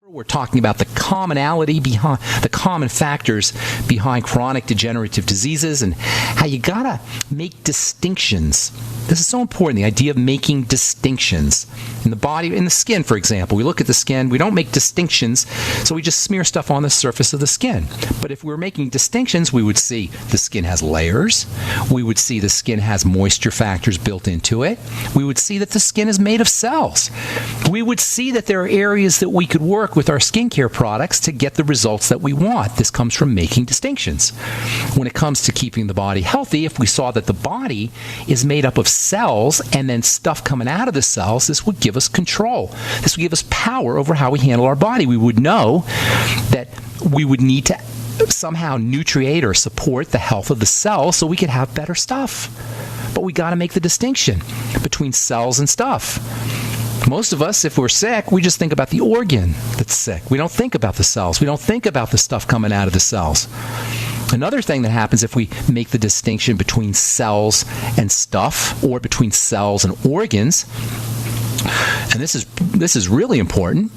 We're talking about the commonality behind the common factors behind chronic degenerative diseases and how you gotta make distinctions. This is so important, the idea of making distinctions in the body, in the skin, for example. We look at the skin, we don't make distinctions, so we just smear stuff on the surface of the skin. But if we were making distinctions, we would see the skin has layers, we would see the skin has moisture factors built into it, we would see that the skin is made of cells. We would see that there are areas that we could work with our skincare products to get the results that we want. This comes from making distinctions. When it comes to keeping the body healthy, if we saw that the body is made up of cells and then stuff coming out of the cells, this would give us control. This would give us power over how we handle our body. We would know that we would need to somehow nutriate or support the health of the cells so we could have better stuff. But we got to make the distinction between cells and stuff. Most of us, if we're sick, we just think about the organ that's sick. We don't think about the cells. We don't think about the stuff coming out of the cells. Another thing that happens if we make the distinction between cells and stuff, or between cells and organs, and this is really important,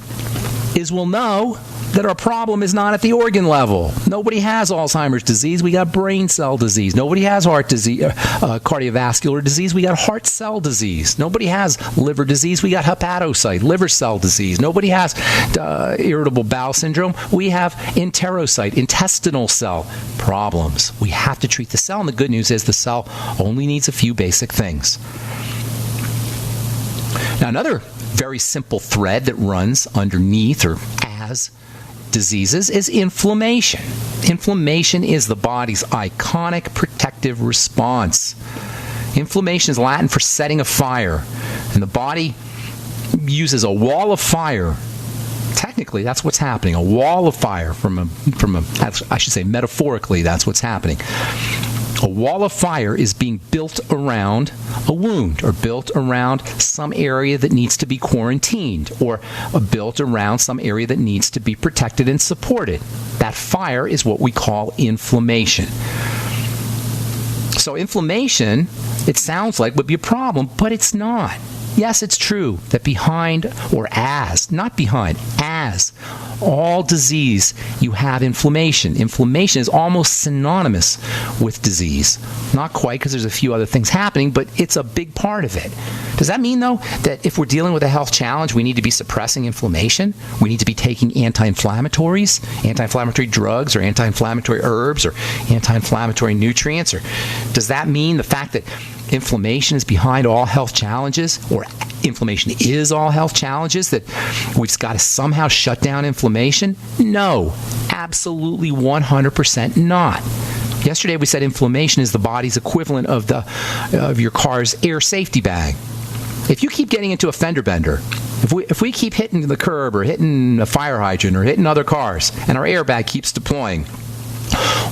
is we'll know that our problem is not at the organ level. Nobody has Alzheimer's disease. We got brain cell disease. Nobody has heart disease, cardiovascular disease. We got heart cell disease. Nobody has liver disease. We got hepatocyte, liver cell disease. Nobody has irritable bowel syndrome. We have enterocyte, intestinal cell problems. We have to treat the cell, and the good news is the cell only needs a few basic things. Now, another very simple thread that runs underneath or as diseases is inflammation. Inflammation is the body's iconic protective response. Inflammation is Latin for setting a fire, and the body uses a wall of fire. Technically, that's what's happening. A wall of fire I should say metaphorically, that's what's happening. A wall of fire is being built around a wound, or built around some area that needs to be quarantined, or built around some area that needs to be protected and supported. That fire is what we call inflammation. So inflammation, it sounds like, would be a problem, but it's not. Yes, it's true that as all disease, you have inflammation. Inflammation is almost synonymous with disease. Not quite, because there's a few other things happening, but it's a big part of it. Does that mean, though, that if we're dealing with a health challenge, we need to be suppressing inflammation? We need to be taking anti-inflammatories, anti-inflammatory drugs, or anti-inflammatory herbs, or anti-inflammatory nutrients? Or does that mean the fact that inflammation is behind all health challenges, or inflammation is all health challenges, that we've got to somehow shut down inflammation? No, absolutely 100% not. Yesterday we said inflammation is the body's equivalent of your car's air safety bag. If you keep getting into a fender bender, if we keep hitting the curb or hitting a fire hydrant or hitting other cars, and our airbag keeps deploying,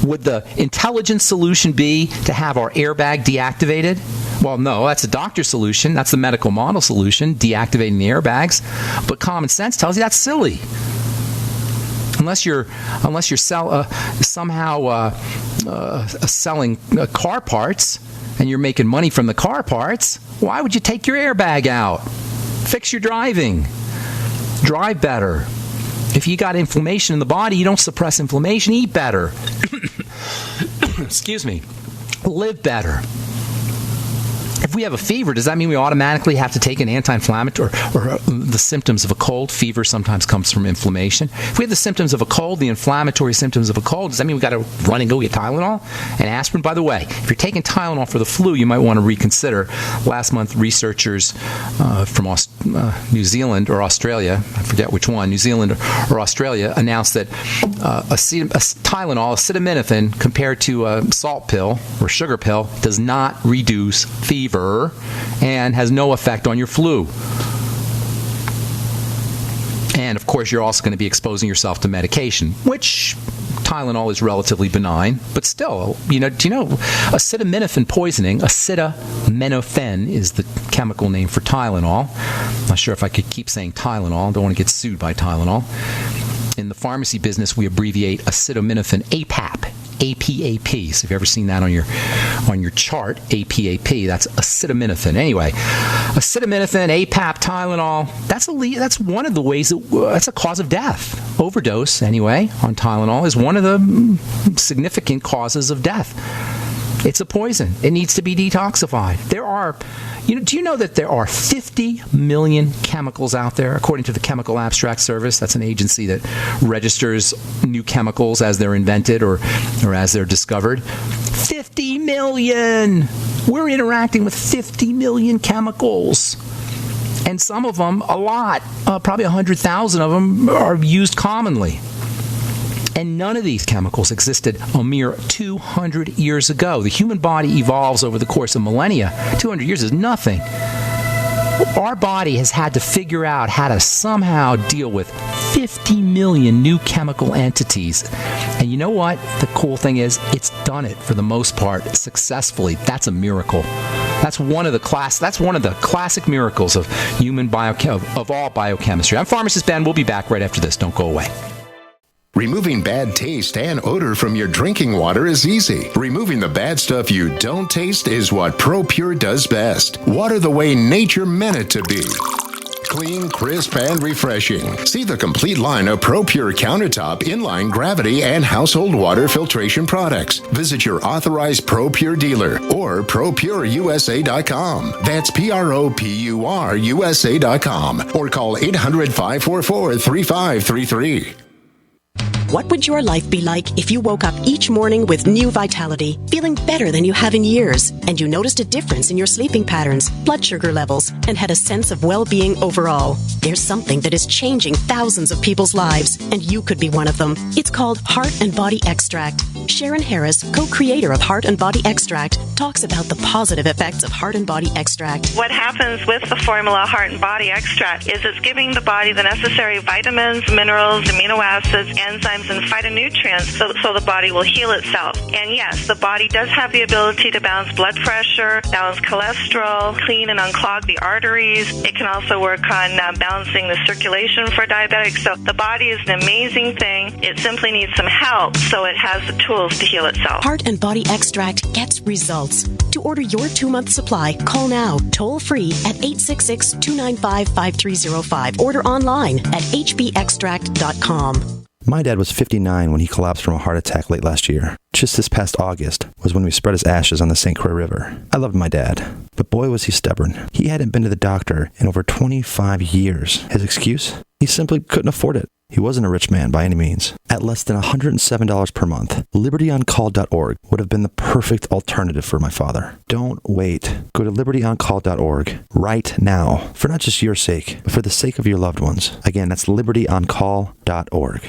would the intelligent solution be to have our airbag deactivated? Well, no, that's a doctor solution. That's the medical model solution, deactivating the airbags. But common sense tells you that's silly. Unless you're somehow selling car parts and you're making money from the car parts, why would you take your airbag out? Fix your driving. Drive better. If you got inflammation in the body, you don't suppress inflammation. Eat better. Excuse me. Live better. If we have a fever, does that mean we automatically have to take an anti-inflammatory, or the symptoms of a cold? Fever sometimes comes from inflammation. If we have the symptoms of a cold, the inflammatory symptoms of a cold, does that mean we got to run and go get Tylenol and aspirin? By the way, if you're taking Tylenol for the flu, you might want to reconsider. Last month, researchers from New Zealand or Australia, I forget which one, New Zealand or Australia, announced that Tylenol, acetaminophen, compared to a salt pill or sugar pill, does not reduce fever and has no effect on your flu. And of course, you're also going to be exposing yourself to medication, which Tylenol is relatively benign, but still, do you know acetaminophen poisoning? Acetaminophen is the chemical name for Tylenol. I'm not sure if I could keep saying Tylenol. I don't want to get sued by Tylenol. In the pharmacy business, we abbreviate acetaminophen APAP. APAP. So if you've ever seen that on your chart, APAP, that's acetaminophen. Anyway, Acetaminophen, APAP, Tylenol, that's one of the ways that's a cause of death. Overdose, anyway, on Tylenol is one of the significant causes of death. It's a poison. It needs to be detoxified. Do you know that there are 50 million chemicals out there, according to the Chemical Abstract Service? That's an agency that registers new chemicals as they're invented or as they're discovered. 50 million! We're interacting with 50 million chemicals. And some of them, a lot, probably 100,000 of them, are used commonly. And none of these chemicals existed a mere 200 years ago. The human body evolves over the course of millennia. 200 years is nothing. Our body has had to figure out how to somehow deal with 50 million new chemical entities. And you know what? The cool thing is, it's done it for the most part successfully. That's a miracle. That's one of the classic miracles of of all biochemistry. I'm Pharmacist Ben. We'll be back right after this. Don't go away. Removing bad taste and odor from your drinking water is easy. Removing the bad stuff you don't taste is what ProPure does best. Water the way nature meant it to be. Clean, crisp, and refreshing. See the complete line of ProPure countertop, inline, gravity, and household water filtration products. Visit your authorized ProPure dealer or ProPureUSA.com. That's ProPureUSA.com or call 800-544-3533. What would your life be like if you woke up each morning with new vitality, feeling better than you have in years, and you noticed a difference in your sleeping patterns, blood sugar levels, and had a sense of well-being overall? There's something that is changing thousands of people's lives, and you could be one of them. It's called Heart and Body Extract. Sharon Harris, co-creator of Heart and Body Extract, talks about the positive effects of Heart and Body Extract. What happens with the formula Heart and Body Extract is it's giving the body the necessary vitamins, minerals, amino acids, enzymes, and phytonutrients so the body will heal itself. And yes, the body does have the ability to balance blood pressure, balance cholesterol, clean and unclog the arteries. It can also work on balancing the circulation for diabetics. So the body is an amazing thing. It simply needs some help so it has the tools to heal itself. Heart and Body Extract gets results. To order your 2-month supply, call now, toll free at 866-295-5305. Order online at hbextract.com. My dad was 59 when he collapsed from a heart attack late last year. Just this past August was when we spread his ashes on the St. Croix River. I loved my dad, but boy was he stubborn. He hadn't been to the doctor in over 25 years. His excuse? He simply couldn't afford it. He wasn't a rich man by any means. At less than $107 per month, libertyoncall.org would have been the perfect alternative for my father. Don't wait. Go to libertyoncall.org right now, for not just your sake, but for the sake of your loved ones. Again, that's libertyoncall.org.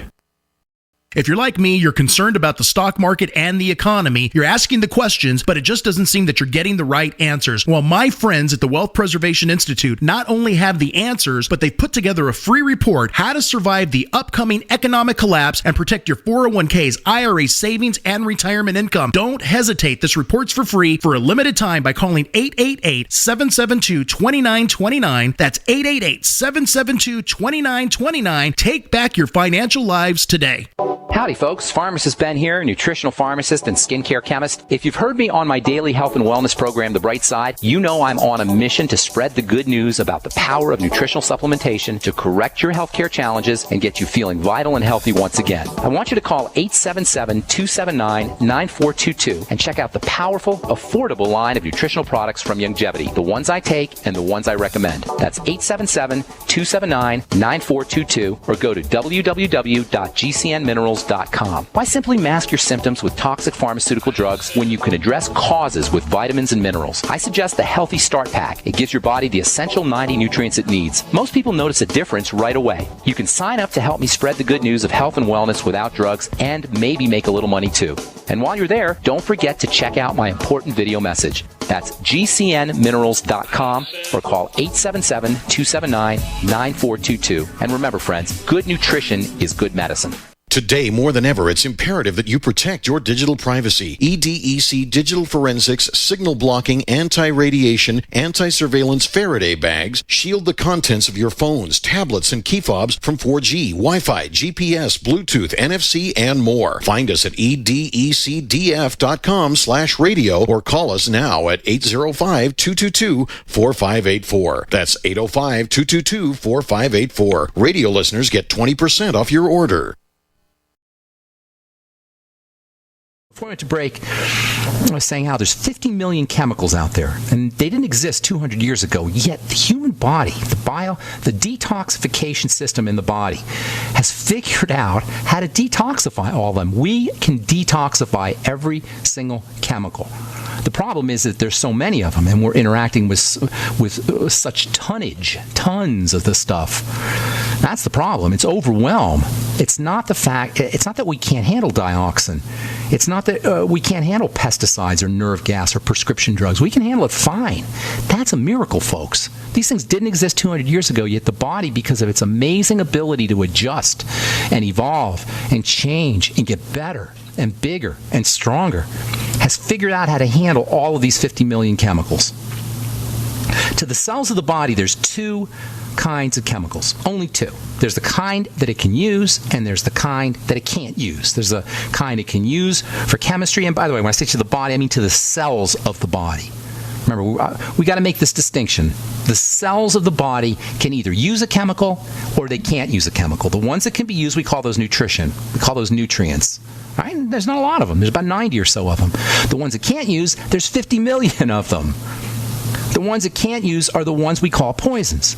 If you're like me, you're concerned about the stock market and the economy. You're asking the questions, but it just doesn't seem that you're getting the right answers. Well, my friends at the Wealth Preservation Institute not only have the answers, but they've put together a free report, How to Survive the Upcoming Economic Collapse and Protect Your 401ks, IRA savings, and retirement income. Don't hesitate. This report's for free for a limited time by calling 888-772-2929. That's 888-772-2929. Take back your financial lives today. Howdy, folks. Pharmacist Ben here, nutritional pharmacist and skincare chemist. If you've heard me on my daily health and wellness program, The Bright Side, you know I'm on a mission to spread the good news about the power of nutritional supplementation to correct your healthcare challenges and get you feeling vital and healthy once again. I want you to call 877-279-9422 and check out the powerful, affordable line of nutritional products from Youngevity, the ones I take and the ones I recommend. That's 877-279-9422 or go to www.gcnminerals.com. Why simply mask your symptoms with toxic pharmaceutical drugs when you can address causes with vitamins and minerals? I suggest the Healthy Start Pack. It gives your body the essential 90 nutrients it needs. Most people notice a difference right away. You can sign up to help me spread the good news of health and wellness without drugs and maybe make a little money too. And while you're there, don't forget to check out my important video message. That's gcnminerals.com or call 877-279-9422. And remember, friends, good nutrition is good medicine. Today, more than ever, it's imperative that you protect your digital privacy. EDEC Digital Forensics Signal Blocking Anti-Radiation Anti-Surveillance Faraday Bags shield the contents of your phones, tablets, and key fobs from 4G, Wi-Fi, GPS, Bluetooth, NFC, and more. Find us at edecdf.com/radio or call us now at 805-222-4584. That's 805-222-4584. Radio listeners get 20% off your order. Before we went to break, I was saying how there's 50 million chemicals out there, and they didn't exist 200 years ago, yet the human body, the detoxification system in the body, has figured out how to detoxify all of them. We can detoxify every single chemical. The problem is that there's so many of them, and we're interacting with such tons of this stuff. That's the problem. It's overwhelm. It's not that we can't handle dioxin. It's not that we can't handle pesticides or nerve gas or prescription drugs. We can handle it fine. That's a miracle, folks. These things didn't exist 200 years ago, yet the body, because of its amazing ability to adjust and evolve and change and get better and bigger and stronger, has figured out how to handle all of these 50 million chemicals. To the cells of the body, there's two kinds of chemicals. Only two. There's the kind that it can use, and there's the kind that it can't use. There's a kind it can use for chemistry, and by the way, when I say to the body, I mean to the cells of the body. Remember, we got to make this distinction. The cells of the body can either use a chemical or they can't use a chemical. The ones that can be used, we call those nutrition. We call those nutrients. Right? There's not a lot of them. There's about 90 or so of them. The ones that can't use, there's 50 million of them. The ones that can't use are the ones we call poisons.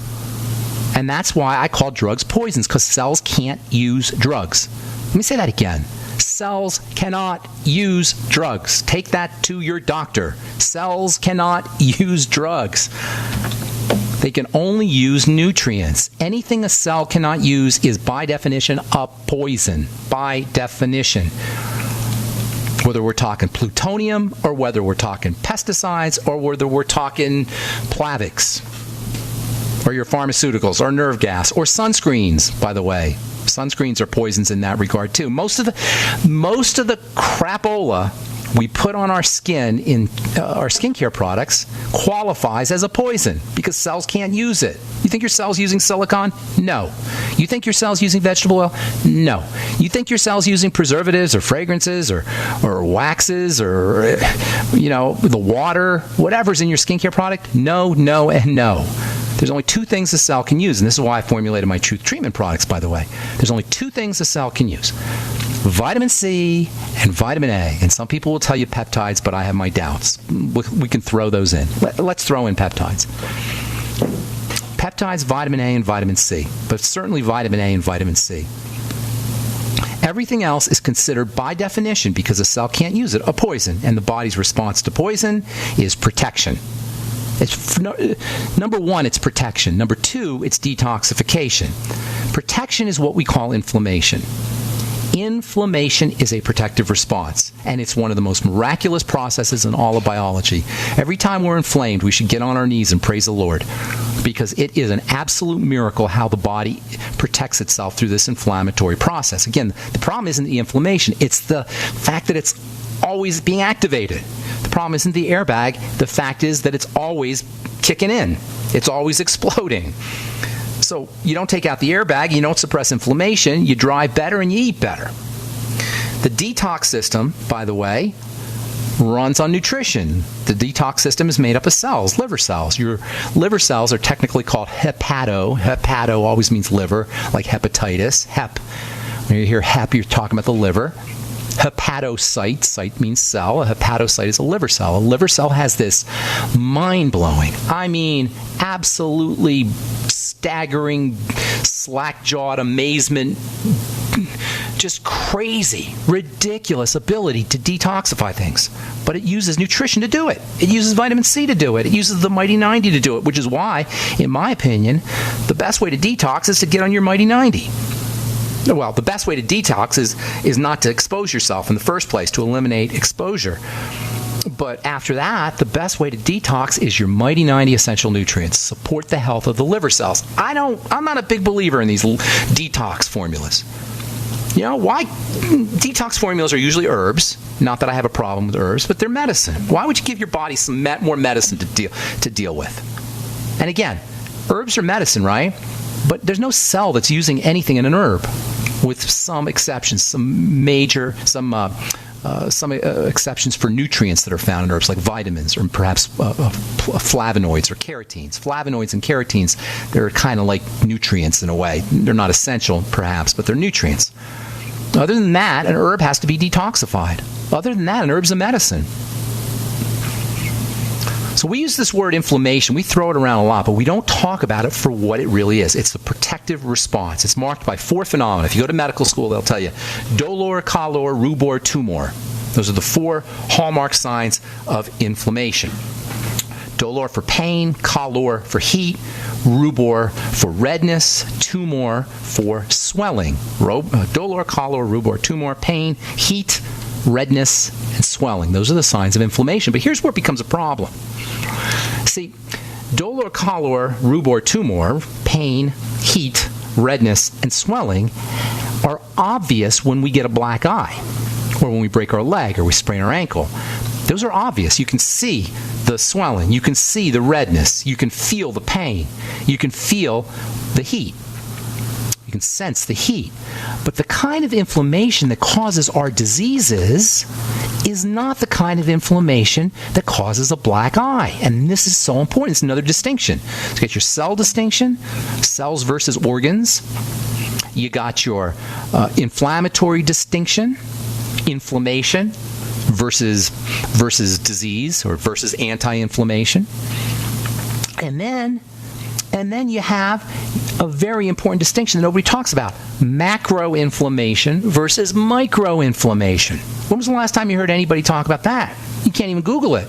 And that's why I call drugs poisons, because cells can't use drugs. Let me say that again. Cells cannot use drugs. Take that to your doctor. Cells cannot use drugs. They can only use nutrients. Anything a cell cannot use is, by definition, a poison. By definition. Whether we're talking plutonium, or whether we're talking pesticides, or whether we're talking Plavix, or your pharmaceuticals, or nerve gas, or sunscreens, by the way. Sunscreens are poisons in that regard, too. Most of the crapola we put on our skin in our skincare products qualifies as a poison because cells can't use it. You think your cell's using silicone? No. You think your cell's using vegetable oil? No. You think your cell's using preservatives or fragrances or waxes or, the water, whatever's in your skincare product? No, no, and no. There's only two things a cell can use, and this is why I formulated my Truth Treatment products, by the way. There's only two things a cell can use. Vitamin C and vitamin A. And some people will tell you peptides, but I have my doubts. We can throw those in. Let's throw in peptides. Peptides, vitamin A, and vitamin C. But certainly vitamin A and vitamin C. Everything else is considered, by definition, because a cell can't use it, a poison. And the body's response to poison is protection. Number one, it's protection. Number two, it's detoxification. Protection is what we call inflammation. Inflammation is a protective response, and it's one of the most miraculous processes in all of biology. Every time we're inflamed, we should get on our knees and praise the Lord, because it is an absolute miracle how the body protects itself through this inflammatory process. Again, the problem isn't the inflammation, it's the fact that it's always being activated. The problem isn't the airbag, the fact is that it's always kicking in. It's always exploding. So you don't take out the airbag, you don't suppress inflammation, you drive better and you eat better. The detox system, by the way, runs on nutrition. The detox system is made up of cells, liver cells. Your liver cells are technically called hepato. Hepato always means liver, like hepatitis. Hep. When you hear hep, you're talking about the liver. Hepatocyte, site means cell. A hepatocyte is a liver cell. A liver cell has this mind-blowing, absolutely staggering, slack-jawed amazement, just crazy, ridiculous ability to detoxify things. But it uses nutrition to do it. It uses vitamin C to do it. It uses the Mighty 90 to do it, which is why, in my opinion, the best way to detox is to get on your Mighty 90. Well, the best way to detox is not to expose yourself in the first place, to eliminate exposure. But after that, the best way to detox is your Mighty 90 essential nutrients. Support the health of the liver cells. I'm not a big believer in these detox formulas. Why? Detox formulas are usually herbs. Not that I have a problem with herbs, but they're medicine. Why would you give your body some more medicine to deal with? And again, herbs are medicine, right? But there's no cell that's using anything in an herb, with some exceptions, some exceptions for nutrients that are found in herbs, like vitamins or perhaps flavonoids or carotenes. Flavonoids and carotenes, they're kind of like nutrients in a way. They're not essential, perhaps, but they're nutrients. Other than that, an herb has to be detoxified. Other than that, an herb's a medicine. So we use this word inflammation. We throw it around a lot, but we don't talk about it for what it really is. It's a protective response. It's marked by 4 phenomena. If you go to medical school, they'll tell you dolor, calor, rubor, tumor. Those are the 4 hallmark signs of inflammation. Dolor for pain, calor for heat, rubor for redness, tumor for swelling. Dolor, calor, rubor, tumor, pain, heat, redness, and swelling. Those are the signs of inflammation. But here's where it becomes a problem. See, dolor, calor, rubor, tumor, pain, heat, redness, and swelling are obvious when we get a black eye, or when we break our leg, or we sprain our ankle. Those are obvious. You can see the swelling. You can see the redness. You can feel the pain. You can feel the heat. You can sense the heat. But the kind of inflammation that causes our diseases is not the kind of inflammation that causes a black eye. And this is so important. It's another distinction. So you get your cell distinction, cells versus organs. You got your inflammatory distinction, inflammation versus disease, or versus anti-inflammation. And then you have a very important distinction that nobody talks about: macroinflammation versus microinflammation. When was the last time you heard anybody talk about that? You can't even Google it.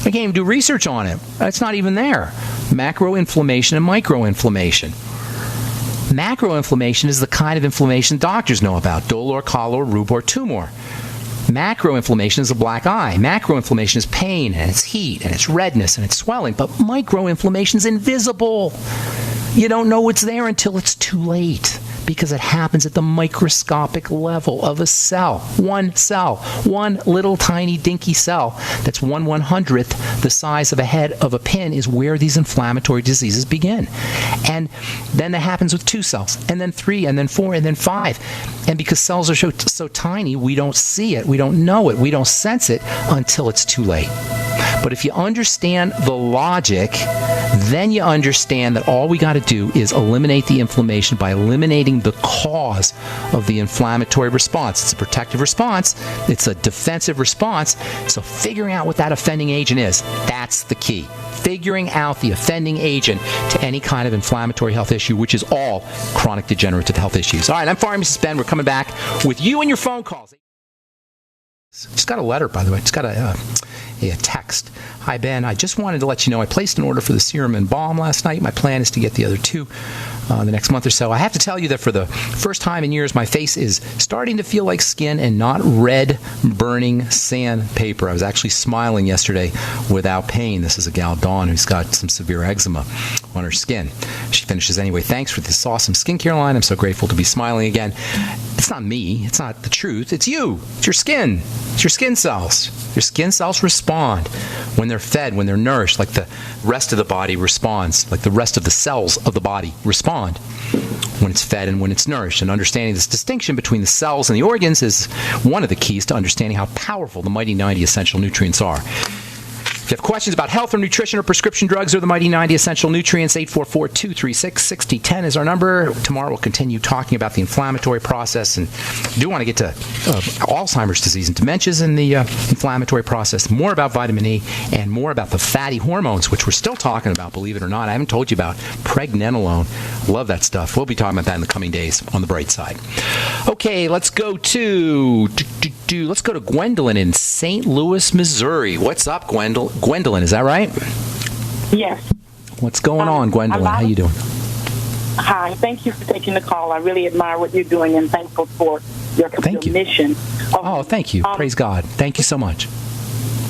I can't even do research on it. It's not even there. Macroinflammation and microinflammation. Macroinflammation is the kind of inflammation doctors know about: dolor, calor, rubor, tumor. Macroinflammation is a black eye. Macroinflammation is pain, and it's heat, and it's redness, and it's swelling. But microinflammation is invisible. You don't know it's there until it's too late, because it happens at the microscopic level of a cell. One little tiny dinky cell that's 1/100th the size of a head of a pin is where these inflammatory diseases begin. And then that happens with 2 cells, and then 3, and then 4, and then 5. And because cells are so tiny, we don't see it, we don't know it, we don't sense it until it's too late. But if you understand the logic, then you understand that all we got to do is eliminate the inflammation by eliminating the cause of the inflammatory response. It's a protective response. It's a defensive response. So figuring out what that offending agent is, that's the key. Figuring out the offending agent to any kind of inflammatory health issue, which is all chronic degenerative health issues. All right, I'm Pharmacist Ben. We're coming back with you and your phone calls. Just got a letter, by the way. Just got a text. Hi, Ben. I just wanted to let you know I placed an order for the serum and balm last night. My plan is to get the other 2 the next month or so. I have to tell you that for the first time in years, my face is starting to feel like skin and not red, burning sandpaper. I was actually smiling yesterday without pain. This is a gal, Dawn, who's got some severe eczema on her skin. She finishes anyway. Thanks for this awesome skincare line. I'm so grateful to be smiling again. It's not me. It's not the truth. It's you. It's your skin. It's your skin cells. Your skin cells respond when they're fed, when they're nourished, like the rest of the body responds, like the rest of the cells of the body respond when it's fed and when it's nourished. And understanding this distinction between the cells and the organs is one of the keys to understanding how powerful the Mighty 90 essential nutrients are. If you have questions about health or nutrition or prescription drugs or the Mighty 90 Essential Nutrients, 844-236-6010 is our number. Tomorrow we'll continue talking about the inflammatory process, and I do want to get to Alzheimer's disease and dementias in the inflammatory process, more about vitamin E, and more about the fatty hormones, which we're still talking about, believe it or not. I haven't told you about pregnenolone. Love that stuff. We'll be talking about that in the coming days on the bright side. Okay, let's go to Gwendalin in St. Louis, Missouri. What's up, Gwendalin, is that right? Yes. What's going on, Gwendalin? How you doing? Hi. Thank you for taking the call. I really admire what you're doing and thankful for your mission. Thank you. Praise God. Thank you so much.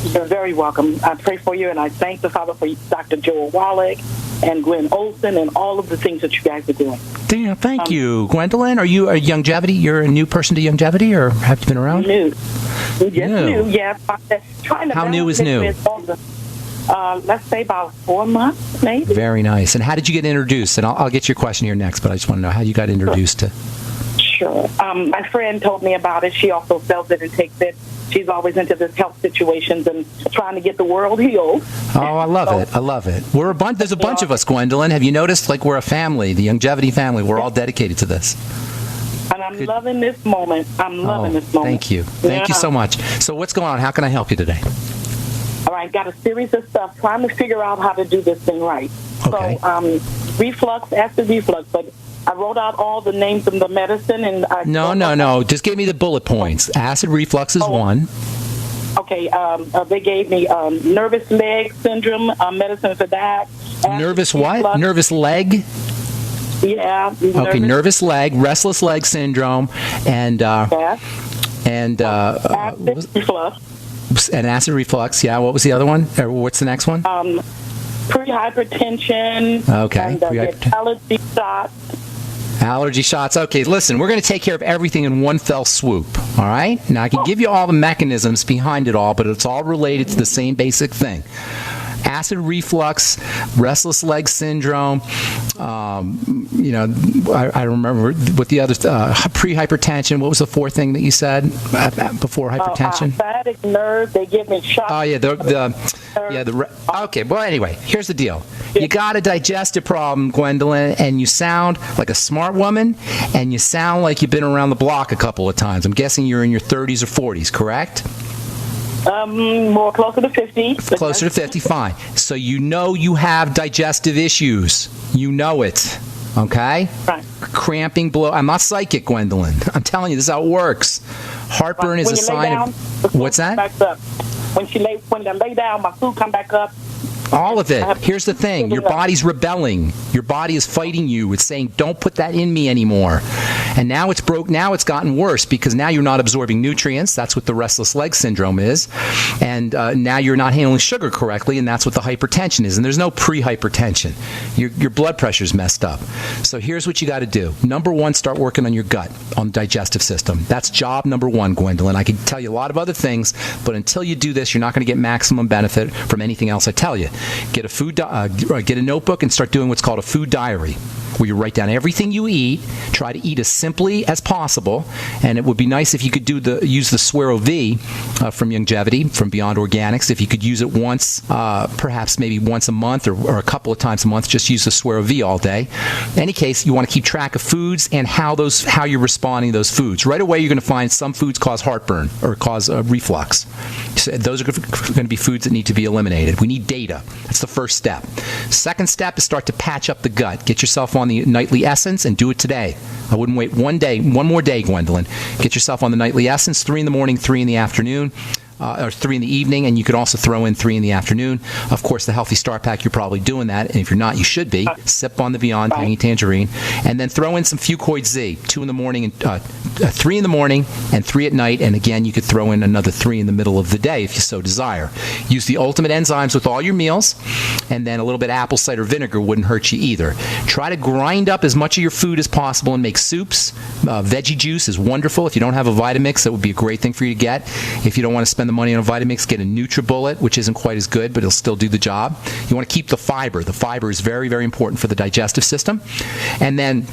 You're very welcome. I pray for you, and I thank the Father for Dr. Joel Wallach and Gwen Olson and all of the things that you guys are doing. Damn, thank you. Gwendalin, are you a Youngevity? You're a new person to Youngevity, or have you been around? New. New, yeah. Trying to How new is new? Let's say about 4 months, maybe. Very nice. And how did you get introduced? And I'll get your question here next, but I just want to know how you got introduced to... Sure. My friend told me about it. She also sells it and takes it. She's always into this health situations and trying to get the world healed. Oh, I love it. I love it. There's a bunch of us, Gwendalin. Have you noticed? Like, we're a family, the Youngevity family. We're all dedicated to this. And I'm loving this moment. I'm loving this moment. Thank you. Thank you so much. So what's going on? How can I help you today? All right. Got a series of stuff trying to figure out how to do this thing right. Okay. So, reflux, acid reflux, but I wrote out all the names of the medicine and No. Just give me the bullet points. Acid reflux is one. Okay. They gave me nervous leg syndrome medicine for that. Nervous what? Reflux. Nervous leg? Yeah. Okay. Nervous leg, restless leg syndrome, and acid reflux. And acid reflux. Yeah. What was the other one? Or what's the next one? Pre-hypertension. Okay. And allergy shots. Allergy shots. Okay, listen, we're going to take care of everything in one fell swoop, all right? Now, I can give you all the mechanisms behind it all, but it's all related to the same basic thing. Acid reflux, restless leg syndrome, I remember what the other, pre-hypertension. What was the fourth thing that you said before hypertension? Sciatic nerve, they give me shots. Oh, yeah, okay, well, anyway, here's the deal. You got a digestive problem, Gwendalin, and you sound like a smart woman, and you sound like you've been around the block a couple of times. I'm guessing you're in your 30s or 40s, correct? More closer to 50. Closer to 50, fine. So you know you have digestive issues. You know it. Okay? Right. Cramping, blow. I'm not psychic, Gwendalin. I'm telling you, this is how it works. Heartburn is a sign of... What's that? When I lay down, my food come back up. All of it. Here's the thing. Your body's rebelling. Your body is fighting you. It's saying, don't put that in me anymore. And now it's broke. Now it's gotten worse because now you're not absorbing nutrients. That's what the restless leg syndrome is. And now you're not handling sugar correctly, and that's what the hypertension is. And there's no pre-hypertension. Your blood pressure's messed up. So here's what you got to do. Number one, start working on your gut, on the digestive system. That's job number one, Gwendalin. I can tell you a lot of other things, but until you do this, you're not going to get maximum benefit from anything else I tell you. Get a notebook and start doing what's called a food diary, where you write down everything you eat. Try to eat as simply as possible, and it would be nice if you could use the Swero V from Youngevity, from Beyond Organics. If you could use it once, perhaps maybe once a month or a couple of times a month, just use the Swero V all day. In any case, you want to keep track of foods and how you're responding to those foods. Right away, you're going to find some foods cause heartburn or cause reflux. So those are going to be foods that need to be eliminated. We need data. That's the first step. Second step is start to patch up the gut. Get yourself on the nightly essence and do it today. I wouldn't wait one more day, Gwendalin. Get yourself on the nightly essence, 3 in the morning, 3 in the afternoon. Or 3 in the evening, and you could also throw in 3 in the afternoon. Of course, the Healthy Start Pack, you're probably doing that, and if you're not, you should be. Sip on the Beyond Tangy Tangerine, and then throw in some Fuchs Z, 2 in the morning, and 3 in the morning, and 3 at night, and again, you could throw in another 3 in the middle of the day if you so desire. Use the ultimate enzymes with all your meals, and then a little bit of apple cider vinegar wouldn't hurt you either. Try to grind up as much of your food as possible and make soups. Veggie juice is wonderful. If you don't have a Vitamix, that would be a great thing for you to get. If you don't want to spend the money on a Vitamix, get a NutriBullet, which isn't quite as good, but it'll still do the job. You want to keep the fiber. The fiber is very, very important for the digestive system. And then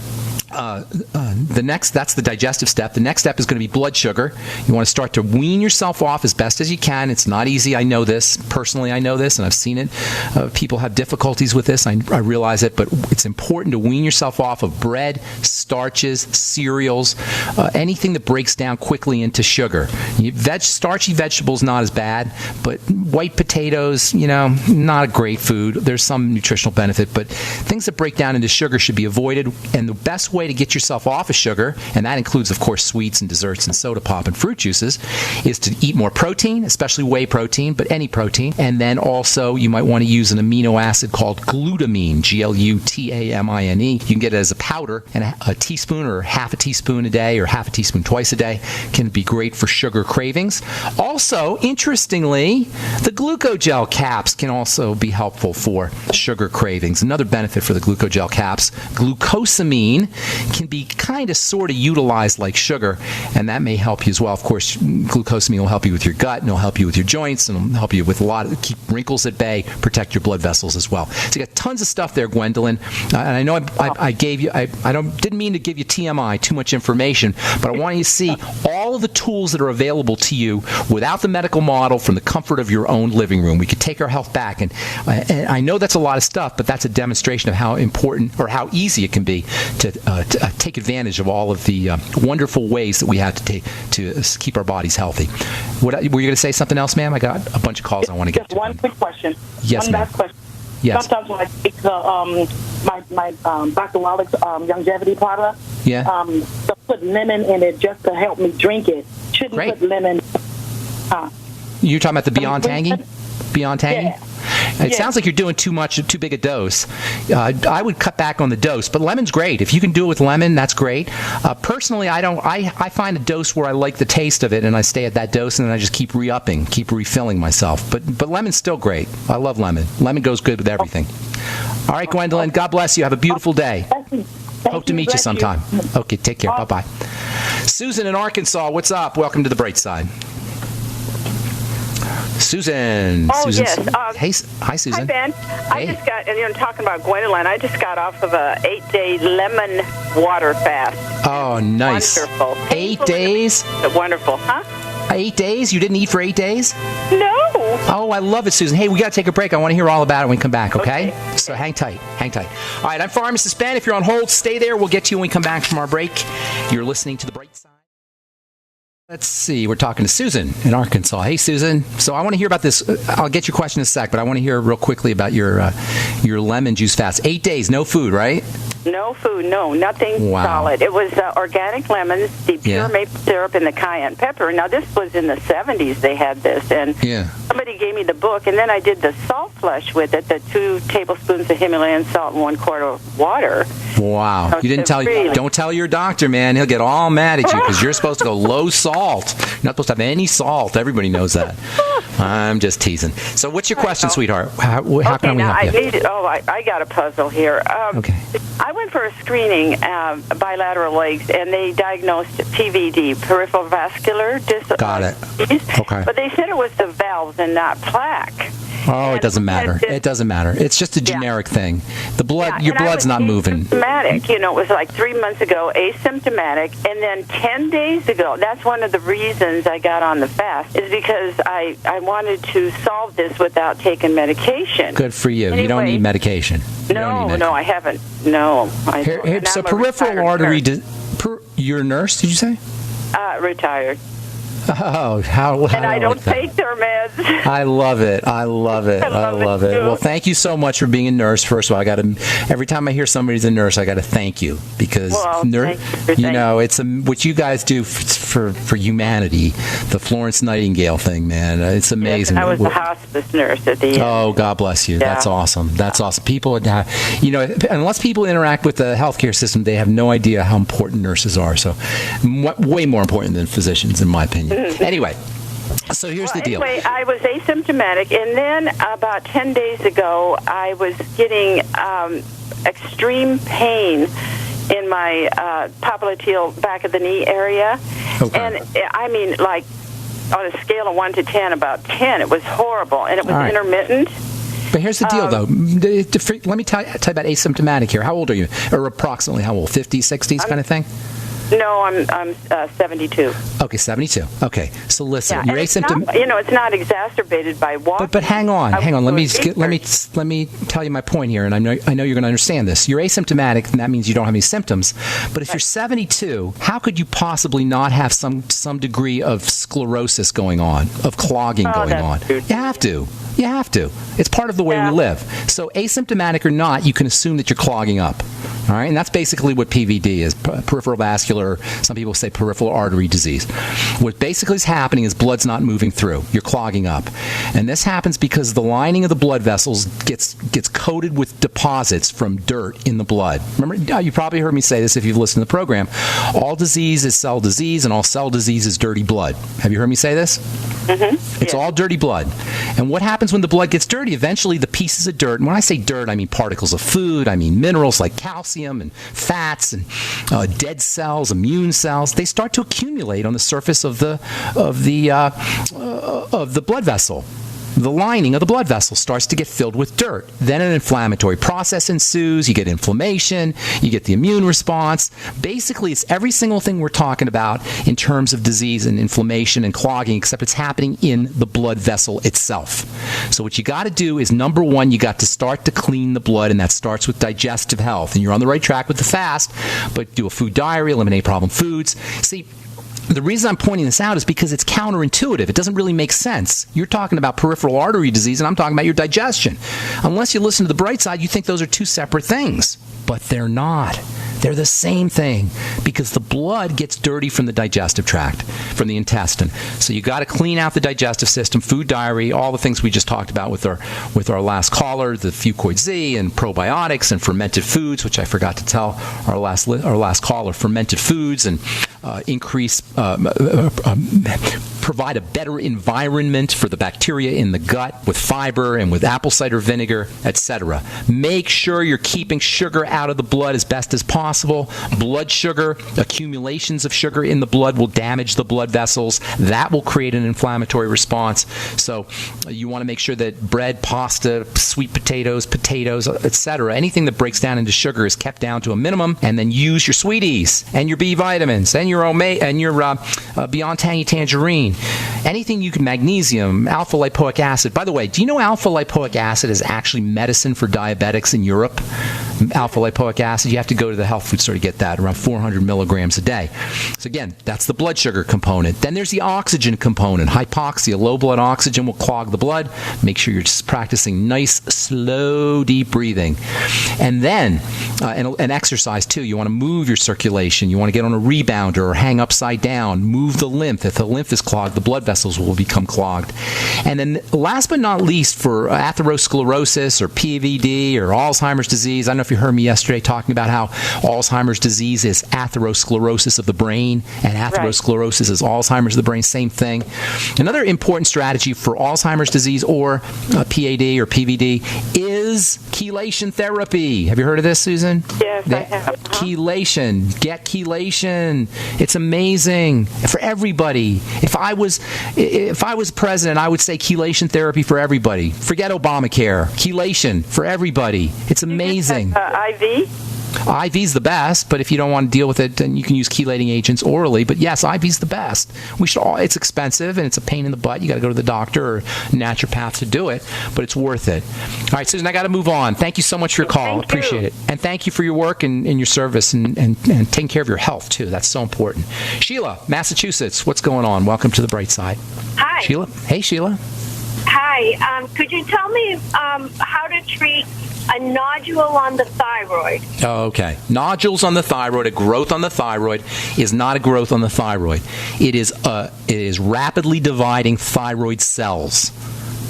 that's the digestive step. The next step is going to be blood sugar. You want to start to wean yourself off as best as you can. It's not easy. I know this. Personally, I know this, and I've seen it. People have difficulties with this. I realize it, but it's important to wean yourself off of bread, starches, cereals, anything that breaks down quickly into sugar. Starchy vegetables, not as bad, but white potatoes, not a great food. There's some nutritional benefit, but things that break down into sugar should be avoided, and the best way way to get yourself off of sugar, and that includes, of course, sweets and desserts and soda pop and fruit juices, is to eat more protein, especially whey protein, but any protein. And then also you might want to use an amino acid called glutamine, Glutamine. You can get it as a powder, and a teaspoon or half a teaspoon a day or half a teaspoon twice a day can be great for sugar cravings. Also, interestingly, the glucogel caps can also be helpful for sugar cravings. Another benefit for the glucogel caps, glucosamine can be kind of sort of utilized like sugar, and that may help you as well. Of course, glucosamine will help you with your gut, and it'll help you with your joints, and it'll help you with keep wrinkles at bay, protect your blood vessels as well. So you got tons of stuff there, Gwendalin. And I know I gave you, didn't mean to give you TMI, too much information, but I want you to see all of the tools that are available to you without the medical model from the comfort of your own living room. We could take our health back, and I know that's a lot of stuff, but that's a demonstration of how important or how easy it can be to take advantage of all of the wonderful ways that we have to keep our bodies healthy. Were you going to say something else, ma'am? I got a bunch of calls I want to get to. Just one quick question. Yes, one ma'am. last question. Yes. Sometimes when I take my Dr. Wallach's longevity product, to put lemon in it just to help me drink it. Shouldn't Great. put lemon. You're talking about the Beyond Tangy? Beyond Tangy? Yeah. It sounds like you're doing too big a dose. I would cut back on the dose, but lemon's great. If you can do it with lemon, that's great. Personally, I don't. I find a dose where I like the taste of it, and I stay at that dose, and then I just keep re-upping, keep refilling myself. But lemon's still great. I love lemon. Lemon goes good with everything. All right, Gwendalin, God bless you. Have a beautiful day. Hope to meet you sometime. Okay, take care. Bye-bye. Susan in Arkansas, what's up? Welcome to the Bright Side. Susan. Oh, Susan. yes. Hey, hi, Susan. Hi, Ben. I just got, talking about Gwendalin, I just got off of a 8-day lemon water fast. Oh, nice. Wonderful. 8 days? Wonderful, huh? 8 days? You didn't eat for 8 days? No. Oh, I love it, Susan. Hey, we got to take a break. I want to hear all about it when we come back, okay? So hang tight. All right, I'm Pharmacist Ben. If you're on hold, stay there. We'll get to you when we come back from our break. You're listening to The Bright Side. Let's see. We're talking to Susan in Arkansas. Hey, Susan. So I want to hear about this. I'll get your question in a sec, but I want to hear real quickly about your lemon juice fast. 8 days, no food, right? No food, no, nothing solid. It was organic lemons, the pure maple syrup, and the cayenne pepper. Now, this was in the 70s they had this, and somebody gave me the book, and then I did the salt flush with it, the 2 tablespoons of Himalayan salt and 1 quart of water. Wow. You didn't tell don't tell your doctor, man. He'll get all mad at you because you're supposed to go low salt. You're not supposed to have any salt. Everybody knows that. I'm just teasing. So what's your question, sweetheart? How can we help you? I got a puzzle here. I went for a screening, bilateral legs, and they diagnosed PVD, peripheral vascular disease. Got it. Okay. But they said it was the valves and not plaque. Oh, it doesn't matter. It doesn't matter. It's just a generic thing. The blood, your blood's not moving. Asymptomatic. It was like 3 months ago, asymptomatic, and then 10 days ago. That's one of the reasons I got on the fast, is because I wanted to solve this without taking medication. Good for you. Anyway, you don't need medication. No, I haven't. No, I don't. So peripheral artery. You're a nurse, did you say? Retired. Oh, how and I don't take their meds. I love it. I love it. Well, thank you so much for being a nurse. First of all, every time I hear somebody's a nurse, I got to thank you because it's what you guys do for humanity. The Florence Nightingale thing, man, it's amazing. Yes, I was a hospice nurse at the end. Oh, God bless you. Yeah. That's awesome. That's awesome. People, unless people interact with the healthcare system, they have no idea how important nurses are. So, way more important than physicians, in my opinion. Anyway, so here's the deal. Anyway, I was asymptomatic, and then about 10 days ago, I was getting extreme pain in my popliteal back of the knee area. Okay. And I mean, like, on a scale of 1 to 10, about 10. It was horrible, and it was intermittent. But here's the deal, though. Let me tell you about asymptomatic here. How old are you? Or approximately how old? 50s, 60s kind of thing? No, I'm 72. Okay, 72. Okay, so listen, you're asymptomatic. It's not exacerbated by walking. But hang on. Let me tell you my point here, and I know you're going to understand this. You're asymptomatic, and that means you don't have any symptoms. But if you're 72, how could you possibly not have some degree of sclerosis going on, of clogging going on? True. You have to. It's part of the way we live. So asymptomatic or not, you can assume that you're clogging up. All right, and that's basically what PVD is, peripheral vascular, some people say peripheral artery disease. What basically is happening is blood's not moving through. You're clogging up. And this happens because the lining of the blood vessels gets coated with deposits from dirt in the blood. Remember, you probably heard me say this if you've listened to the program. All disease is cell disease, and all cell disease is dirty blood. Have you heard me say this? Mm-hmm. It's all dirty blood. And what happens when the blood gets dirty? Eventually, the pieces of dirt, and when I say dirt, I mean particles of food, I mean minerals like calcium and fats and dead cells, immune cells, they start to accumulate on the surface of the blood vessel. The lining of the blood vessel starts to get filled with dirt. Then an inflammatory process ensues. You get inflammation. You get the immune response. Basically, it's every single thing we're talking about in terms of disease and inflammation and clogging, except it's happening in the blood vessel itself. So what you got to do is, number one, you got to start to clean the blood, and that starts with digestive health. And you're on the right track with the fast, but do a food diary, eliminate problem foods. See, the reason I'm pointing this out is because it's counterintuitive. It doesn't really make sense. You're talking about peripheral artery disease, and I'm talking about your digestion. Unless you listen to the bright side, you think those are two separate things. But they're not. They're the same thing, because the blood gets dirty from the digestive tract, from the intestine. So you got to clean out the digestive system, food diary, all the things we just talked about with our last caller, the Fuchs Z and probiotics and fermented foods, which I forgot to tell our last caller, fermented foods and provide a better environment for the bacteria in the gut with fiber and with apple cider vinegar, etc. Make sure you're keeping sugar out of the blood as best as possible. Blood sugar, accumulations of sugar in the blood will damage the blood vessels. That will create an inflammatory response. So you want to make sure that bread, pasta, sweet potatoes, etc., anything that breaks down into sugar is kept down to a minimum, and then use your sweeties and your B vitamins and your Beyond Tangy Tangerine. Anything you can, magnesium, alpha lipoic acid. By the way, do you know alpha lipoic acid is actually medicine for diabetics in Europe? Alpha lipoic acid, you have to go to the health food store to get that, around 400 milligrams a day. So again, that's the blood sugar component. Then there's the oxygen component. Hypoxia, low blood oxygen will clog the blood. Make sure you're just practicing nice, slow, deep breathing. And then, and exercise too. You want to move your circulation. You want to get on a rebounder or hang upside down. Move the lymph. If the lymph is clogged, the blood vessels will become clogged. And then last but not least, for atherosclerosis or PVD or Alzheimer's disease, I don't know if you heard me yesterday talking about how Alzheimer's disease is atherosclerosis of the brain, and atherosclerosis is Alzheimer's of the brain, same thing. Another important strategy for Alzheimer's disease or PAD or PVD is chelation therapy. Have you heard of this, Susan? Yes, I have. Chelation. Get chelation. It's amazing for everybody. If I was president, I would say chelation therapy for everybody. Forget Obamacare. Chelation for everybody. It's amazing. IV? IV's the best, but if you don't want to deal with it, then you can use chelating agents orally. But yes, IV's the best. It's expensive and it's a pain in the butt. You got to go to the doctor or naturopath to do it, but it's worth it. All right, Susan, I got to move on. Thank you so much for your call. Appreciate it. And thank you for your work and your service and taking care of your health, too. That's so important. Sheila, Massachusetts, what's going on? Welcome to the bright side. Hi. Sheila. Hey, Sheila. Hi. Could you tell me how to treat a nodule on the thyroid? Oh, okay. Nodules on the thyroid, a growth on the thyroid, is not a growth on the thyroid. It is rapidly dividing thyroid cells.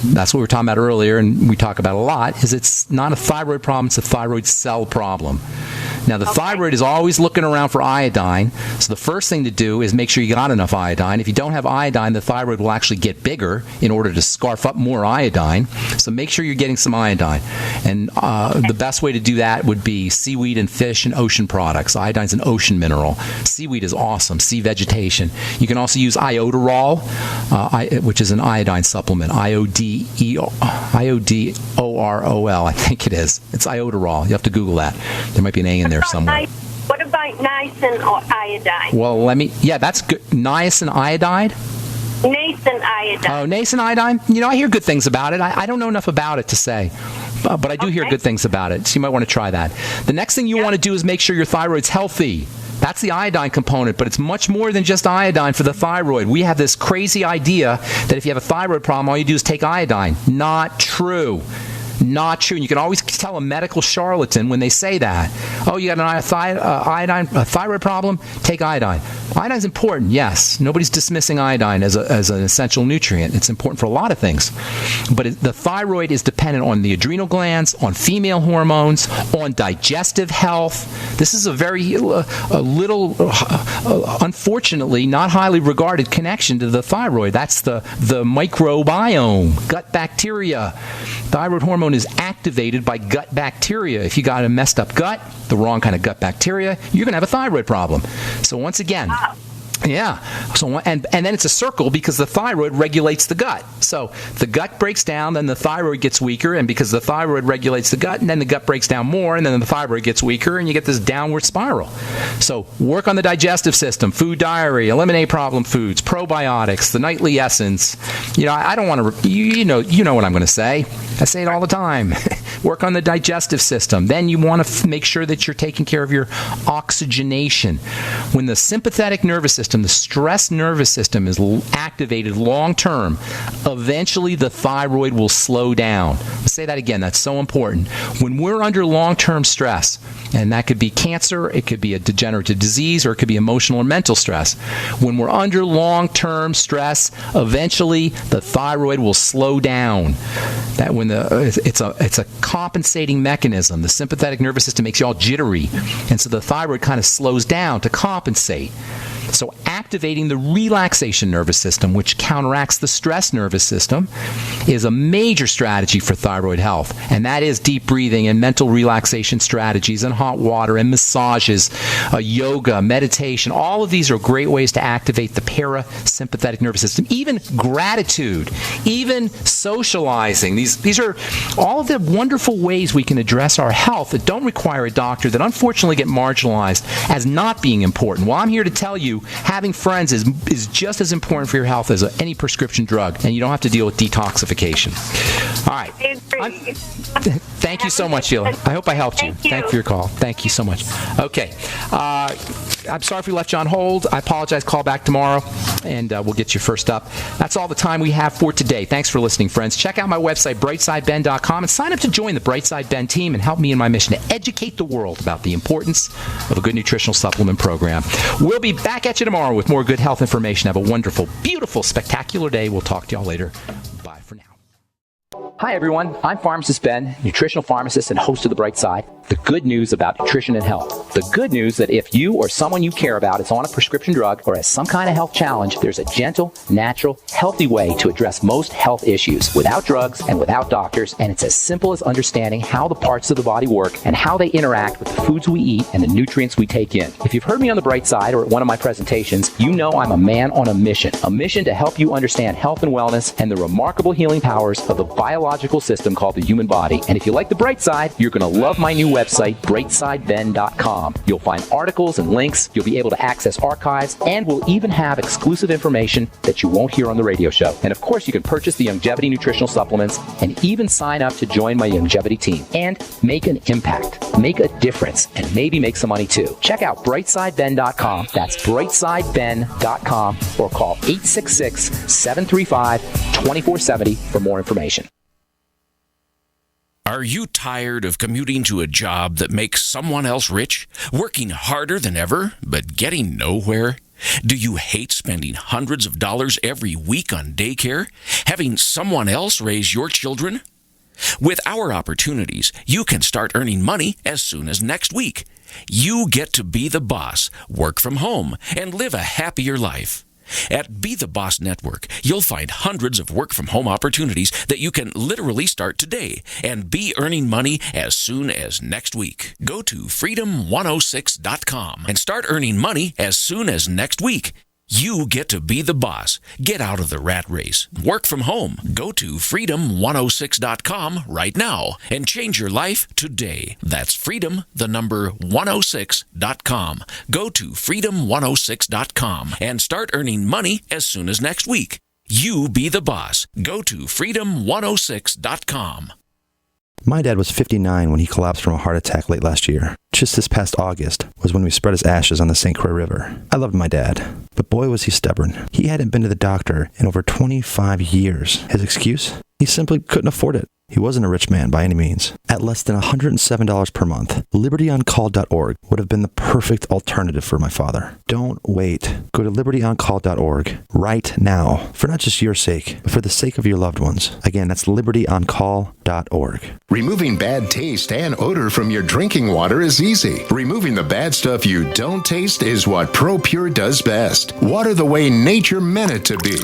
That's what we were talking about earlier, and we talk about a lot, is it's not a thyroid problem, it's a thyroid cell problem. Now, the thyroid is always looking around for iodine, so the first thing to do is make sure you got enough iodine. If you don't have iodine, the thyroid will actually get bigger in order to scarf up more iodine, so make sure you're getting some iodine. And the best way to do that would be seaweed and fish and ocean products. Iodine's an ocean mineral. Seaweed is awesome, sea vegetation. You can also use iodoral, which is an iodine supplement, IODOROL, I think it is. It's iodoral. You have to Google that. There might be an A in there somewhere. What about niacin or iodine? Well, that's good. Niacin iodide? Nascent iodine. Oh, nascent iodine? I hear good things about it. I don't know enough about it to say, but I do hear good things about it, so you might want to try that. The next thing you want to do is make sure your thyroid's healthy. That's the iodine component, but it's much more than just iodine for the thyroid. We have this crazy idea that if you have a thyroid problem, all you do is take iodine. Not true. Not true. And you can always tell a medical charlatan when they say that. Oh, you got a thyroid problem? Take iodine. Iodine's important, yes. Nobody's dismissing iodine as an essential nutrient. It's important for a lot of things. But the thyroid is dependent on the adrenal glands, on female hormones, on digestive health. This is a very unfortunately, not highly regarded connection to the thyroid. That's the microbiome, gut bacteria. Thyroid hormone is activated by gut bacteria. If you got a messed up gut, the wrong kind of gut bacteria, you're going to have a thyroid problem. So once again, yeah. So and then it's a circle because the thyroid regulates the gut. So the gut breaks down, then the thyroid gets weaker, and because the thyroid regulates the gut, and then the gut breaks down more, and then the thyroid gets weaker, and you get this downward spiral. So work on the digestive system, food diary, eliminate problem foods, probiotics, the nightly essence. I don't want to. You know what I'm going to say. I say it all the time. Work on the digestive system. Then you want to make sure that you're taking care of your oxygenation. When the sympathetic nervous system, the stress nervous system, is activated long term, eventually the thyroid will slow down. I'll say that again. That's so important. When we're under long-term stress, and that could be cancer, it could be a degenerative disease, or it could be emotional or mental stress. When we're under long-term stress, eventually the thyroid will slow down. That when it's a compensating mechanism. The sympathetic nervous system makes you all jittery, and so the thyroid kind of slows down to compensate. So activating the relaxation nervous system, which counteracts the stress nervous system, is a major strategy for thyroid health. And that is deep breathing and mental relaxation strategies and hot water and massages, yoga, meditation. All of these are great ways to activate the parasympathetic nervous system. Even gratitude, even socializing. These are all of the wonderful ways we can address our health that don't require a doctor, that unfortunately get marginalized as not being important. Well, I'm here to tell you, having friends is just as important for your health as any prescription drug, and you don't have to deal with detoxification. All right. Thank you so much, Sheila. I hope I helped you. Thank you for your call. Thank you so much. Okay. I'm sorry if we left you on hold. I apologize. Call back tomorrow, and we'll get you first up. That's all the time we have for today. Thanks for listening, friends. Check out my website, brightsideben.com, and sign up to join the Brightside Ben team and help me in my mission to educate the world about the importance of a good nutritional supplement program. We'll be back at you tomorrow with more good health information. Have a wonderful, beautiful, spectacular day. We'll talk to y'all later. Bye for now. Hi, everyone. I'm Pharmacist Ben, nutritional pharmacist and host of The Bright Side. The good news about nutrition and health. The good news that if you or someone you care about is on a prescription drug or has some kind of health challenge, there's a gentle, natural, healthy way to address most health issues without drugs and without doctors. And it's as simple as understanding how the parts of the body work and how they interact with the foods we eat and the nutrients we take in. If you've heard me on The Bright Side or at one of my presentations, you know I'm a man on a mission to help you understand health and wellness and the remarkable healing powers of the biological system called the human body. And if you like The Bright Side, you're going to love my new website, brightsideben.com. You'll find articles and links, you'll be able to access archives, and we'll even have exclusive information that you won't hear on the radio show. And of course, you can purchase the Longevity nutritional supplements and even sign up to join my Longevity team and make an impact, make a difference, and maybe make some money too. Check out brightsideben.com. That's brightsideben.com, or call 866-735-2470 for more information. Are you tired of commuting to a job that makes someone else rich? Working harder than ever, but getting nowhere? Do you hate spending hundreds of dollars every week on daycare? Having someone else raise your children? With our opportunities, you can start earning money as soon as next week. You get to be the boss, work from home, and live a happier life. At Be the Boss Network, you'll find hundreds of work-from-home opportunities that you can literally start today and be earning money as soon as next week. Go to freedom106.com and start earning money as soon as next week. You get to be the boss. Get out of the rat race. Work from home. Go to freedom106.com right now and change your life today. That's freedom, the number 106.com. Go to freedom106.com and start earning money as soon as next week. You be the boss. Go to freedom106.com. My dad was 59 when he collapsed from a heart attack late last year. Just this past August was when we spread his ashes on the St. Croix River. I loved my dad, but boy was he stubborn. He hadn't been to the doctor in over 25 years. His excuse? He simply couldn't afford it. He wasn't a rich man by any means. At less than $107 per month, libertyoncall.org would have been the perfect alternative for my father. Don't wait. Go to libertyoncall.org right now, for not just your sake, but for the sake of your loved ones. Again, that's libertyoncall.org. Removing bad taste and odor from your drinking water is easy. Removing the bad stuff you don't taste is what ProPure does best. Water the way nature meant it to be.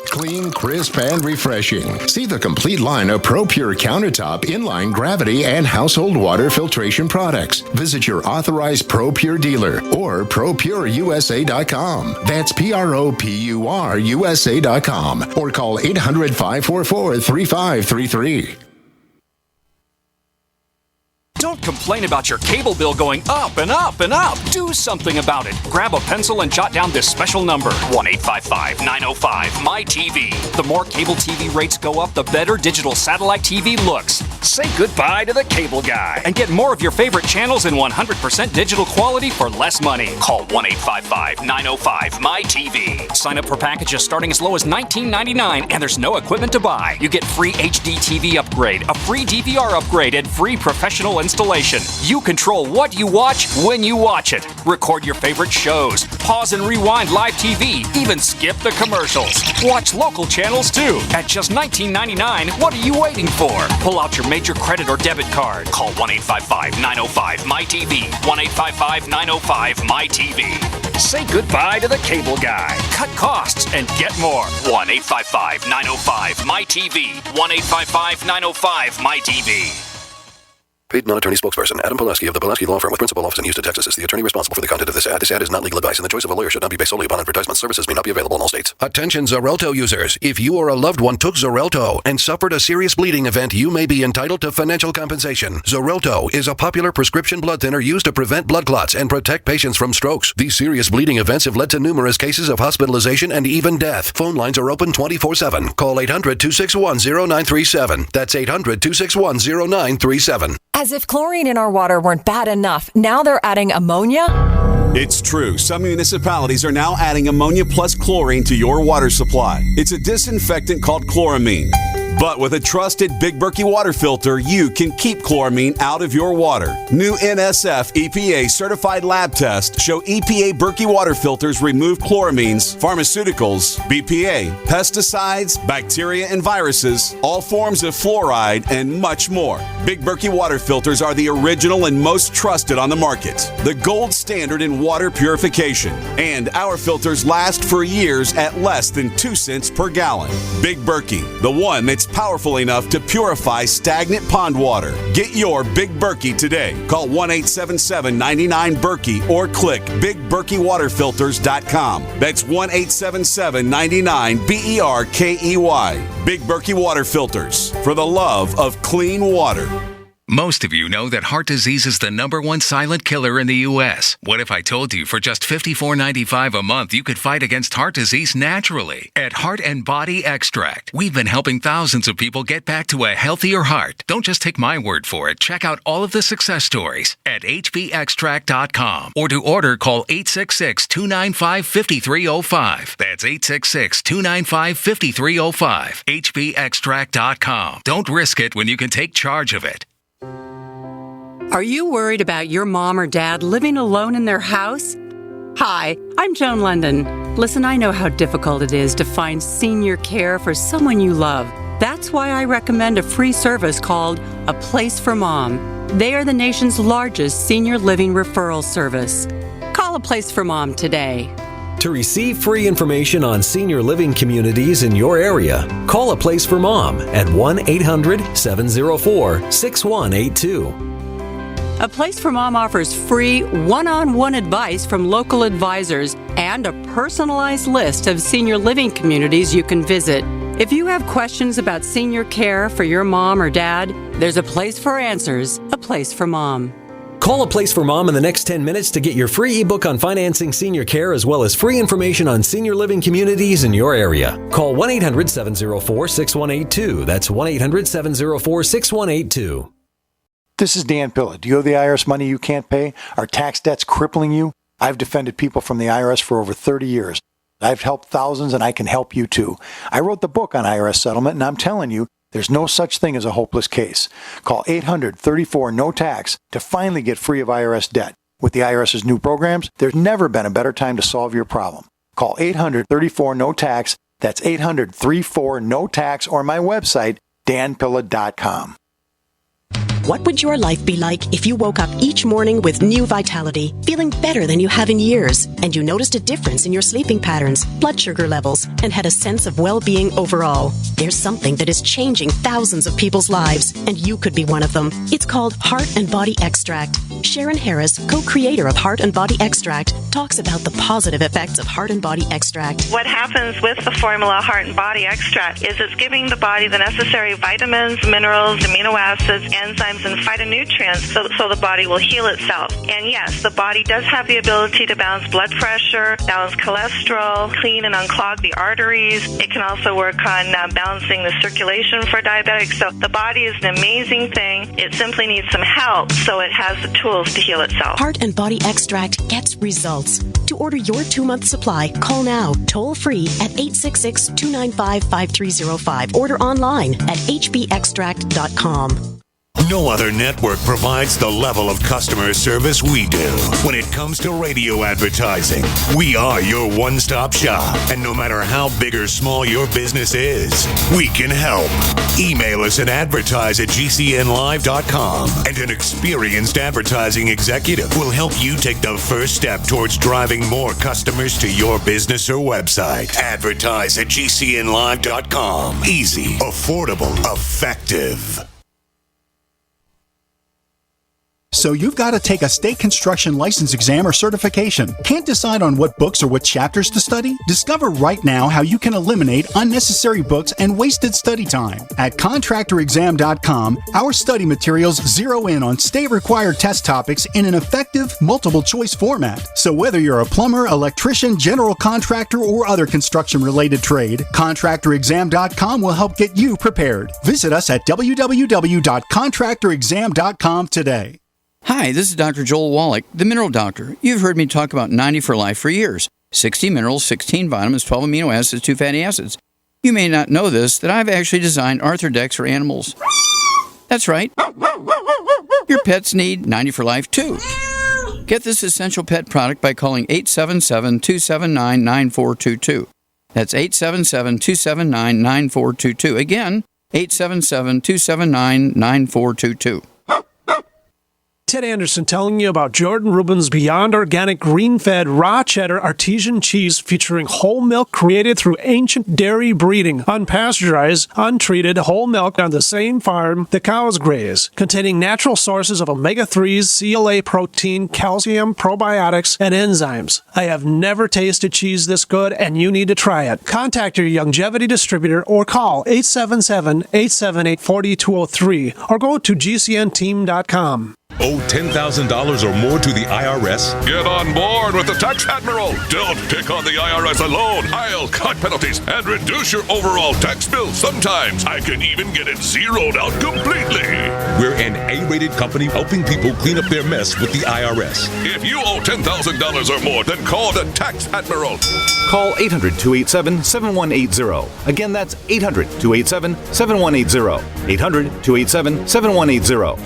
Clean, crisp, and refreshing. See the complete line of ProPure countertop, inline, gravity, and household water filtration products. Visit your authorized ProPure dealer or ProPureUSA.com. That's ProPureUSA.com or call 800-544-3533. Don't complain about your cable bill going up and up and up. Do something about it. Grab a pencil and jot down this special number, 1-855-905-MY-TV. The more cable TV rates go up, the better digital satellite TV looks. Say goodbye to the cable guy and get more of your favorite channels in 100% digital quality for less money. Call 1-855-905-MY-TV. Sign up for packages starting as low as $19.99 and there's no equipment to buy. You get free HD TV upgrade, a free DVR upgrade, and free professional installation. You control what you watch when you watch it. Record your favorite shows, pause and rewind live TV, even skip the commercials. Watch local channels too. At just $19.99, what are you waiting for? Pull out your major credit or debit card. Call 1-855-905-MY-TV. 1-855-905-MY-TV. Say goodbye to the cable guy. Cut costs and get more. 1-855-905-MY-TV. 1-855-905-MY-TV. Paid non-attorney spokesperson Adam Pulaski of the Pulaski Law Firm with principal office in Houston, Texas is the attorney responsible for the content of this ad. This ad is not legal advice, and the choice of a lawyer should not be based solely upon advertisement. Services may not be available in all states. Attention Xarelto users. If you or a loved one took Xarelto and suffered a serious bleeding event, you may be entitled to financial compensation. Xarelto is a popular prescription blood thinner used to prevent blood clots and protect patients from strokes. These serious bleeding events have led to numerous cases of hospitalization and even death. Phone lines are open 24/7. Call 800-261-0937. That's 800-261-0937. As if chlorine in our water weren't bad enough, now they're adding ammonia? It's true. Some municipalities are now adding ammonia plus chlorine to your water supply. It's a disinfectant called chloramine. But with a trusted Big Berkey water filter, you can keep chloramine out of your water. New NSF EPA certified lab tests show EPA Berkey water filters remove chloramines, pharmaceuticals, BPA, pesticides, bacteria and viruses, all forms of fluoride, and much more. Big Berkey water filters are the original and most trusted on the market. The gold standard in water purification. And our filters last for years at less than 2 cents per gallon. Big Berkey, the one that's powerful enough to purify stagnant pond water. Get your Big Berkey today. Call 1-877-99-BERKEY or click BigBerkeyWaterFilters.com. That's 1-877-99-BERKEY. Big Berkey Water Filters, for the love of clean water. Most of you know that heart disease is the #1 silent killer in the U.S. What if I told you for just $54.95 a month you could fight against heart disease naturally? At Heart and Body Extract, we've been helping thousands of people get back to a healthier heart. Don't just take my word for it. Check out all of the success stories at hbextract.com. Or to order, call 866-295-5305. That's 866-295-5305. hbextract.com. Don't risk it when you can take charge of it. Are you worried about your mom or dad living alone in their house? Hi, I'm Joan London. Listen, I know how difficult it is to find senior care for someone you love. That's why I recommend a free service called A Place for Mom. They are the nation's largest senior living referral service. Call A Place for Mom today. To receive free information on senior living communities in your area, call A Place for Mom at 1-800-704-6182. A Place for Mom offers free one-on-one advice from local advisors and a personalized list of senior living communities you can visit. If you have questions about senior care for your mom or dad, there's a place for answers, A Place for Mom. Call A Place for Mom in the next 10 minutes to get your free ebook on financing senior care as well as free information on senior living communities in your area. Call 1-800-704-6182. That's 1-800-704-6182. This is Dan Pilla. Do you owe the IRS money you can't pay? Are tax debts crippling you? I've defended people from the IRS for over 30 years. I've helped thousands and I can help you too. I wrote the book on IRS settlement and I'm telling you, There's no such thing as a hopeless case. Call 800-34-NO-TAX to finally get free of IRS debt. With the IRS's new programs, there's never been a better time to solve your problem. Call 800-34-NO-TAX. That's 800-34-NO-TAX, or my website, danpilla.com. What would your life be like if you woke up each morning with new vitality, feeling better than you have in years, and you noticed a difference in your sleeping patterns, blood sugar levels, and had a sense of well-being overall? There's something that is changing thousands of people's lives, and you could be one of them. It's called Heart and Body Extract. Sharon Harris, co-creator of Heart and Body Extract, talks about the positive effects of Heart and Body Extract. What happens with the formula Heart and Body Extract is it's giving the body the necessary vitamins, minerals, amino acids, enzymes, and phytonutrients so the body will heal itself. And yes, the body does have the ability to balance blood pressure, balance cholesterol, clean and unclog the arteries. It can also work on balancing the circulation for diabetics. So the body is an amazing thing. It simply needs some help so it has the tools to heal itself. Heart and Body Extract gets results. To order your 2-month supply, call now, toll free at 866-295-5305. Order online at hbextract.com. No other network provides the level of customer service we do. When it comes to radio advertising, we are your one-stop shop. And no matter how big or small your business is, we can help. Email us at advertise@gcnlive.com, and an experienced advertising executive will help you take the first step towards driving more customers to your business or website. Advertise@gcnlive.com. Easy, affordable, effective. So you've got to take a state construction license exam or certification. Can't decide on what books or what chapters to study? Discover right now how you can eliminate unnecessary books and wasted study time. At contractorexam.com, our study materials zero in on state-required test topics in an effective, multiple-choice format. So whether you're a plumber, electrician, general contractor, or other construction-related trade, contractorexam.com will help get you prepared. Visit us at www.contractorexam.com today. Hi, this is Dr. Joel Wallach, the Mineral Doctor. You've heard me talk about 90 for Life for years. 60 minerals, 16 vitamins, 12 amino acids, 2 fatty acids. You may not know this, that I've actually designed Arthrodex for animals. That's right. Your pets need 90 for Life too. Get this essential pet product by calling 877-279-9422. That's 877-279-9422. Again, 877-279-9422. Ted Anderson telling you about Jordan Rubin's Beyond Organic Green-Fed Raw Cheddar Artesian Cheese featuring whole milk created through ancient dairy breeding, unpasteurized, untreated whole milk on the same farm the cows graze, containing natural sources of omega-3s, CLA protein, calcium, probiotics, and enzymes. I have never tasted cheese this good, and you need to try it. Contact your Longevity distributor or call 877-878-4203 or go to gcnteam.com. Owe $10,000 or more to the IRS? Get on board with the Tax Admiral. Don't pick on the IRS alone. I'll cut penalties and reduce your overall tax bill. Sometimes I can even get it zeroed out completely. We're an A-rated company helping people clean up their mess with the IRS. If you owe $10,000 or more, then call the Tax Admiral. Call 800-287-7180. Again, that's 800-287-7180. 800-287-7180.